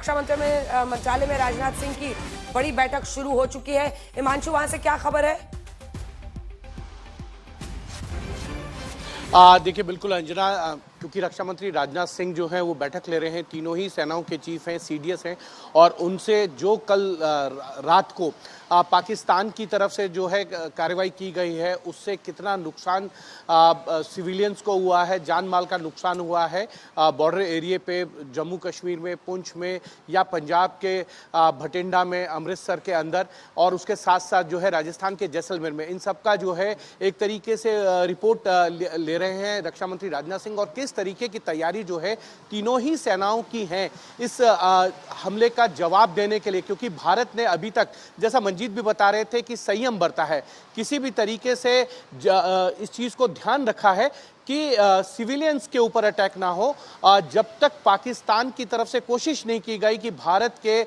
रक्षा मंत्रालय में राजनाथ सिंह की बड़ी बैठक शुरू हो चुकी है। हिमांशु, वहां से क्या खबर है? देखिए बिल्कुल अंजना, क्योंकि रक्षा मंत्री राजनाथ सिंह जो हैं वो बैठक ले रहे हैं, तीनों ही सेनाओं के चीफ हैं, सीडीएस हैं, और उनसे जो कल रात को पाकिस्तान की तरफ से जो है कार्रवाई की गई है उससे कितना नुकसान सिविलियंस को हुआ है, जान माल का नुकसान हुआ है बॉर्डर एरिया पे, जम्मू कश्मीर में, पुंछ में या पंजाब के भटिंडा में, अमृतसर के अंदर, और उसके साथ साथ जो है राजस्थान के जैसलमेर में, इन सब का जो है एक तरीके से रिपोर्ट ले रहे हैं रक्षा मंत्री राजनाथ सिंह, और किस तरीके की तैयारी जो है तीनों ही सेनाओं की है इस हमले का जवाब देने के लिए। क्योंकि भारत ने अभी तक, जैसा मंजीत भी बता रहे थे, कि संयम बरता है, किसी भी तरीके से इस चीज को ध्यान रखा है कि सिविलियंस के ऊपर अटैक ना हो, जब तक पाकिस्तान की तरफ से कोशिश नहीं की गई कि भारत के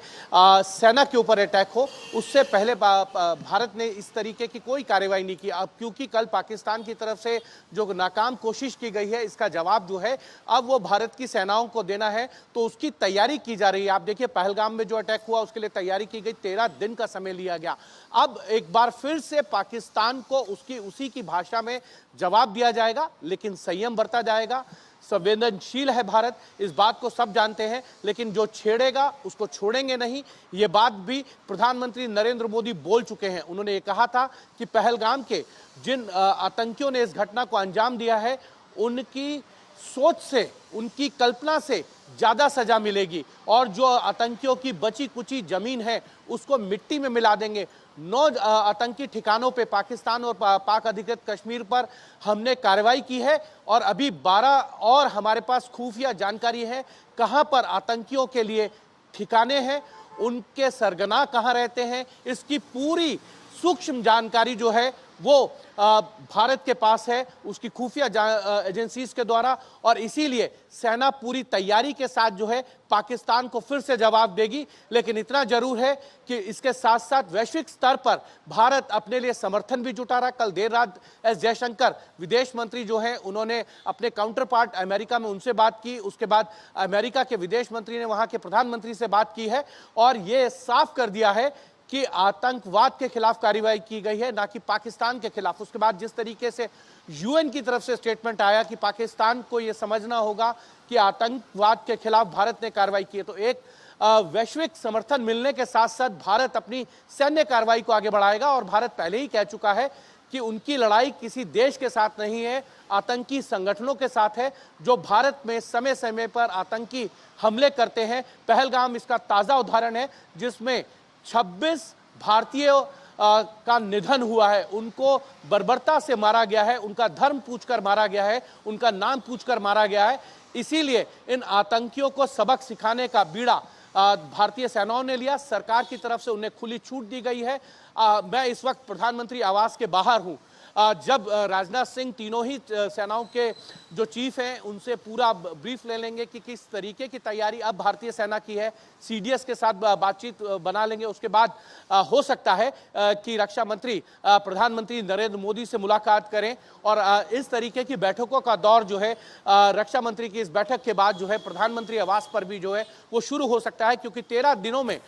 सेना के ऊपर अटैक हो, उससे पहले भारत ने इस तरीके की कोई कार्रवाई नहीं की। अब क्योंकि कल पाकिस्तान की तरफ से जो नाकाम कोशिश की गई है, इसका जवाब जो है अब वो भारत की सेनाओं को देना है, तो उसकी तैयारी की जा रही है। आप देखिए पहलगाम में जो अटैक हुआ उसके लिए तैयारी की गई, 13 दिन का समय लिया गया। अब एक बार फिर से पाकिस्तान को उसी की भाषा में जवाब दिया जाएगा, लेकिन संयम बरता जाएगा। संवेदनशील है भारत, इस बात को सब जानते हैं, लेकिन जो छेड़ेगा उसको छोड़ेंगे नहीं। ये बात भी प्रधानमंत्री नरेंद्र मोदी बोल चुके हैं। उन्होंने ये कहा था कि पहलगाम के जिन आतंकियों ने इस घटना को अंजाम दिया है, उनकी सोच से, उनकी कल्पना से ज्यादा सजा मिलेगी, और जो आतंकियों की बची कुची जमीन है उसको मिट्टी में मिला देंगे। 9 आतंकी ठिकानों पे पाकिस्तान और पाक अधिकृत कश्मीर पर हमने कार्रवाई की है, और अभी 12 और हमारे पास खुफिया जानकारी है कहां पर आतंकियों के लिए ठिकाने हैं, उनके सरगना कहां रहते हैं, इसकी पूरी सूक्ष्म जानकारी जो है वो भारत के पास है, उसकी खुफिया एजेंसीज के द्वारा, और इसीलिए सेना पूरी तैयारी के साथ जो है पाकिस्तान को फिर से जवाब देगी। लेकिन इतना जरूर है कि इसके साथ साथ वैश्विक स्तर पर भारत अपने लिए समर्थन भी जुटा रहा। कल देर रात एस जयशंकर विदेश मंत्री जो हैं, उन्होंने अपने काउंटर पार्ट अमेरिका में उनसे बात की, उसके बाद अमेरिका के विदेश मंत्री ने वहां के प्रधानमंत्री से बात की है, और ये साफ कर दिया है कि आतंकवाद के खिलाफ कार्रवाई की गई है, ना कि पाकिस्तान के खिलाफ। उसके बाद जिस तरीके से यूएन की तरफ से स्टेटमेंट आया कि पाकिस्तान को यह समझना होगा कि आतंकवाद के खिलाफ भारत ने कार्रवाई की है, तो एक वैश्विक समर्थन मिलने के साथ साथ भारत अपनी सैन्य कार्रवाई को आगे बढ़ाएगा। और भारत पहले ही कह चुका है कि उनकी लड़ाई किसी देश के साथ नहीं है, आतंकी संगठनों के साथ है, जो भारत में समय समय पर आतंकी हमले करते हैं। पहलगाम इसका ताजा उदाहरण है, जिसमें 26 भारतीयों का निधन हुआ है, उनको बर्बरता से मारा गया है, उनका धर्म पूछकर मारा गया है, उनका नाम पूछकर मारा गया है। इसीलिए इन आतंकियों को सबक सिखाने का बीड़ा भारतीय सेनाओं ने लिया। सरकार की तरफ से उन्हें खुली छूट दी गई है। मैं इस वक्त प्रधानमंत्री आवास के बाहर हूं, जब राजनाथ सिंह तीनों ही सेनाओं के जो चीफ हैं उनसे पूरा ब्रीफ ले लेंगे कि किस तरीके की तैयारी अब भारतीय सेना की है, सीडीएस के साथ बातचीत बना लेंगे। उसके बाद हो सकता है कि रक्षा मंत्री प्रधानमंत्री नरेंद्र मोदी से मुलाकात करें, और इस तरीके की बैठकों का दौर जो है रक्षा मंत्री की इस बैठक के बाद जो है प्रधानमंत्री आवास पर भी जो है वो शुरू हो सकता है। क्योंकि 13 दिनों में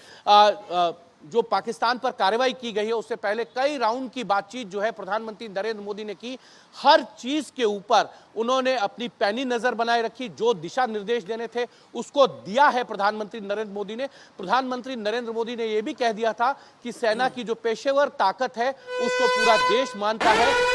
जो पाकिस्तान पर कार्रवाई की गई है, उससे पहले कई राउंड की बातचीत जो है प्रधानमंत्री नरेंद्र मोदी ने की। हर चीज के ऊपर उन्होंने अपनी पैनी नजर बनाए रखी, जो दिशा निर्देश देने थे उसको दिया है प्रधानमंत्री नरेंद्र मोदी ने। प्रधानमंत्री नरेंद्र मोदी ने यह भी कह दिया था कि सेना की जो पेशेवर ताकत है उसको पूरा देश मानता है।